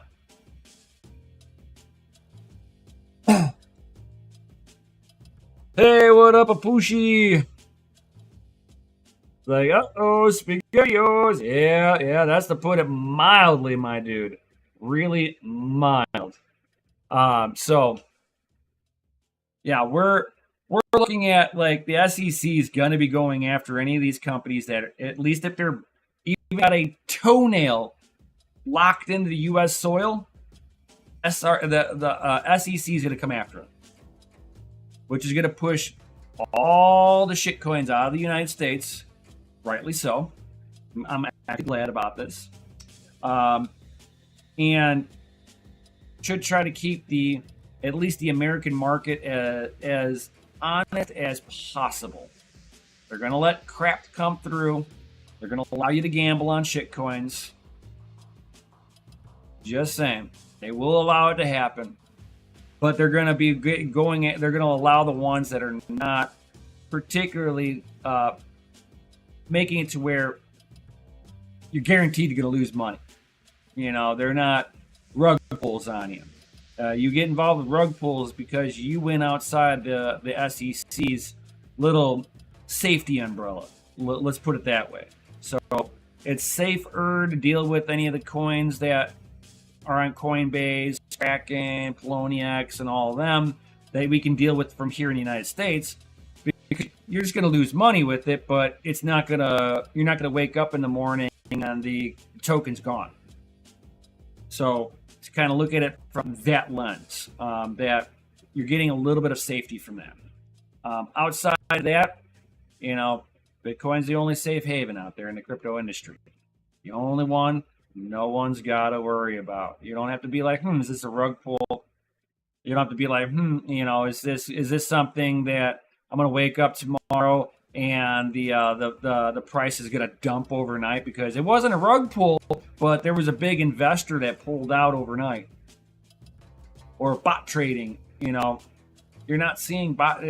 Hey, what up, Apushi? Like, uh-oh, SpaghettiOs. Yeah, that's to put it mildly, my dude. Really mild. So, yeah, we're looking at, like, the SEC is going to be going after any of these companies that, at least if they're even got a toenail locked into the U.S. soil, the SEC is going to come after them, which is going to push all the shit coins out of the United States. Rightly so. I'm actually glad about this. And should try to keep at least the American market as honest as possible. They're going to let crap come through. They're going to allow you to gamble on shit coins. Just saying. They will allow it to happen. But they're going to be they're going to allow the ones that are not particularly making it to where you're guaranteed you're going to lose money. You know, they're not rug pulls on you. You get involved with rug pulls because you went outside the SEC's little safety umbrella. Let's put it that way. So it's safer to deal with any of the coins that are on Coinbase, Kraken, Poloniex, and all of them that we can deal with from here in the United States. Because you're just going to lose money with it, but you're not going to wake up in the morning and the token's gone. So to kind of look at it from that lens, that you're getting a little bit of safety from that. Outside of that, Bitcoin's the only safe haven out there in the crypto industry. The only one no one's got to worry about. You don't have to be like, is this a rug pull? You don't have to be like, is this something that I'm going to wake up tomorrow and the price is going to dump overnight because it wasn't a rug pull, but there was a big investor that pulled out overnight. Or bot trading, you're not seeing bot.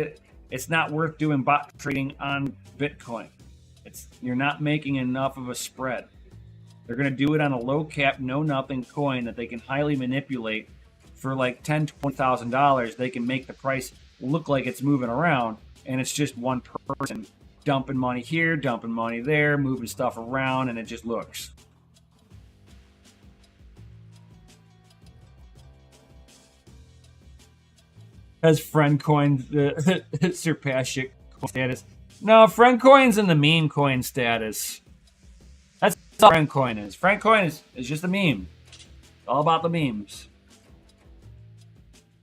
It's not worth doing bot trading on Bitcoin. You're not making enough of a spread. They're going to do it on a low cap, no nothing coin that they can highly manipulate for like $10,000, $20,000. They can make the price look like it's moving around, and it's just one person dumping money here, dumping money there, moving stuff around, and it just looks. Has FriendCoin surpassed shitcoin status? No, FriendCoin's in the meme coin status. That's all FriendCoin is. FriendCoin is just a meme. It's all about the memes.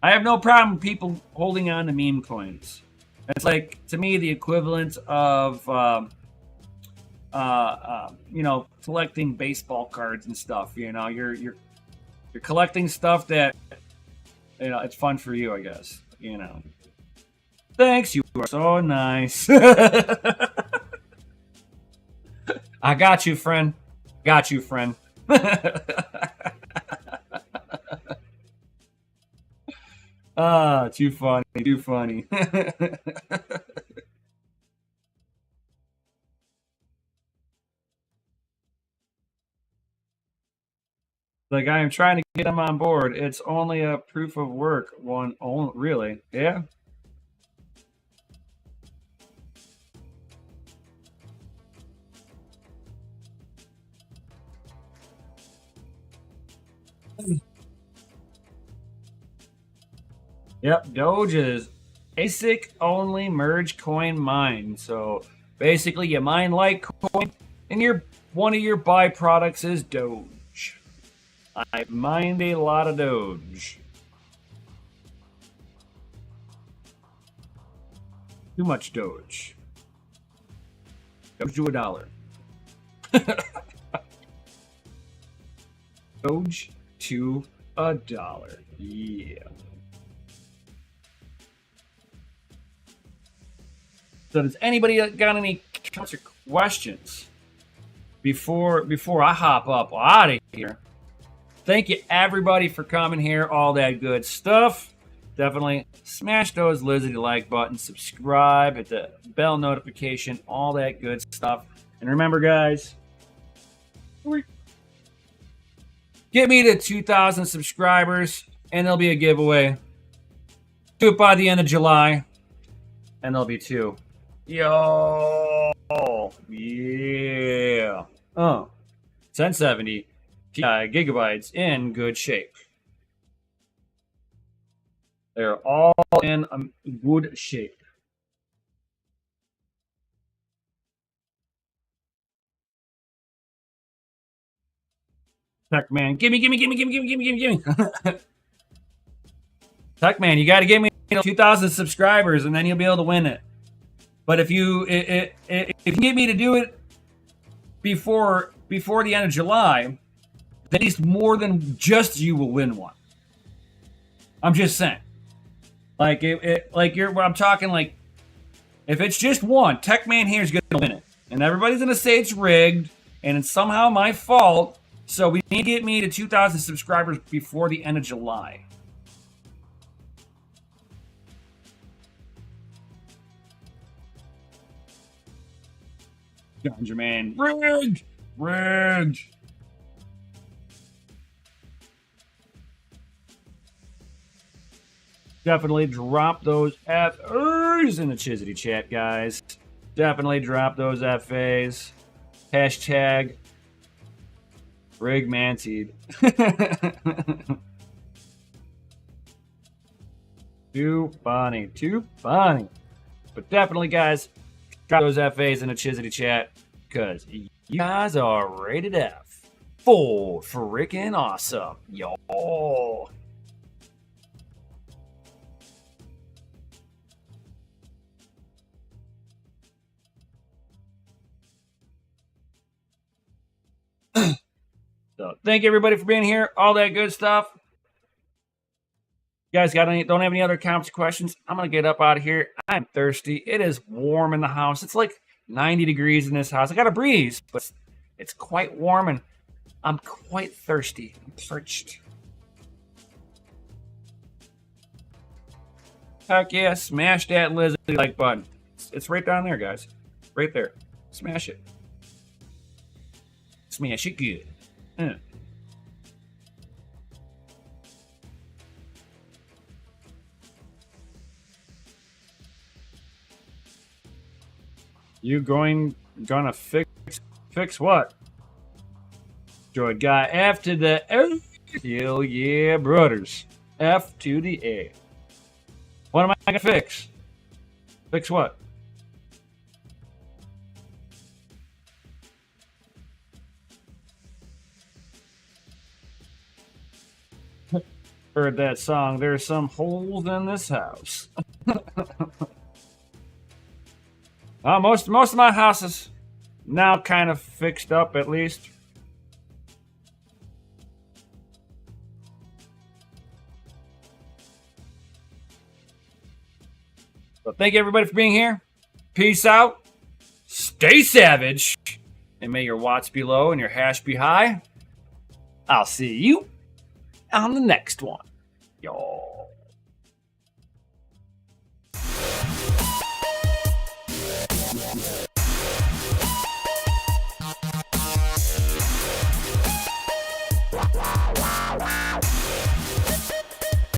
I have no problem with people holding on to meme coins. It's like, to me, the equivalent of, collecting baseball cards and stuff. You're collecting stuff that, it's fun for you, I guess. Thanks, you are so nice. I got you, friend. Got you, friend. Ah, too funny. Too funny. Like, I am trying to get them on board. It's only a proof of work one. Oh, really? Yeah. Yep. Doge is ASIC only merge coin mine. So basically, you mine Litecoin, and one of your byproducts is Doge. I mined a lot of Doge. Too much Doge. Doge to $1. Doge to $1. Yeah. So does anybody got any counter questions before I hop up out of here? Thank you everybody for coming here. All that good stuff. Definitely smash those Lizzie like buttons, subscribe, hit the bell notification, all that good stuff. And remember, guys, get me to 2,000 subscribers, and there'll be a giveaway. Do it by the end of July, and there'll be 2. Yo, yeah. 1070 Ti gigabytes in good shape. They're all in good shape. Tech man, gimme. Tech man, you got to give me 2,000 subscribers, and then you'll be able to win it. But if you get me to do it before the end of July, at least more than just you will win one. I'm just saying. Like I'm talking like, if it's just one, Techman here is gonna win it, and everybody's gonna say it's rigged, and it's somehow my fault. So we need to get me to 2,000 subscribers before the end of July. Ganja man, rigged. Definitely drop those FAs in the Chizity chat, guys. Definitely drop those FAs. Hashtag Rig Manseed. Too funny. But definitely, guys, drop those FAs in the Chizity chat, because you guys are rated F. For freaking awesome. Yo. So thank you everybody for being here. All that good stuff. You guys don't have any other comments or questions? I'm gonna get up out of here. I'm thirsty. It is warm in the house. It's like 90 degrees in this house. I got a breeze, but it's quite warm, and I'm quite thirsty. I'm parched. Heck yeah, smash that Lizzie like button. It's right down there, guys. Right there. Smash it. Smash it good. You gonna fix what? Droid guy F to the A. Hell yeah, brothers. F to the A. What am I gonna fix? Fix what? Heard that song. There's some holes in this house. Most of my house is now kind of fixed up, at least. So thank you everybody for being here. Peace out. Stay savage. and may your watts be low and your hash be high. I'll see you on the next one, y'all.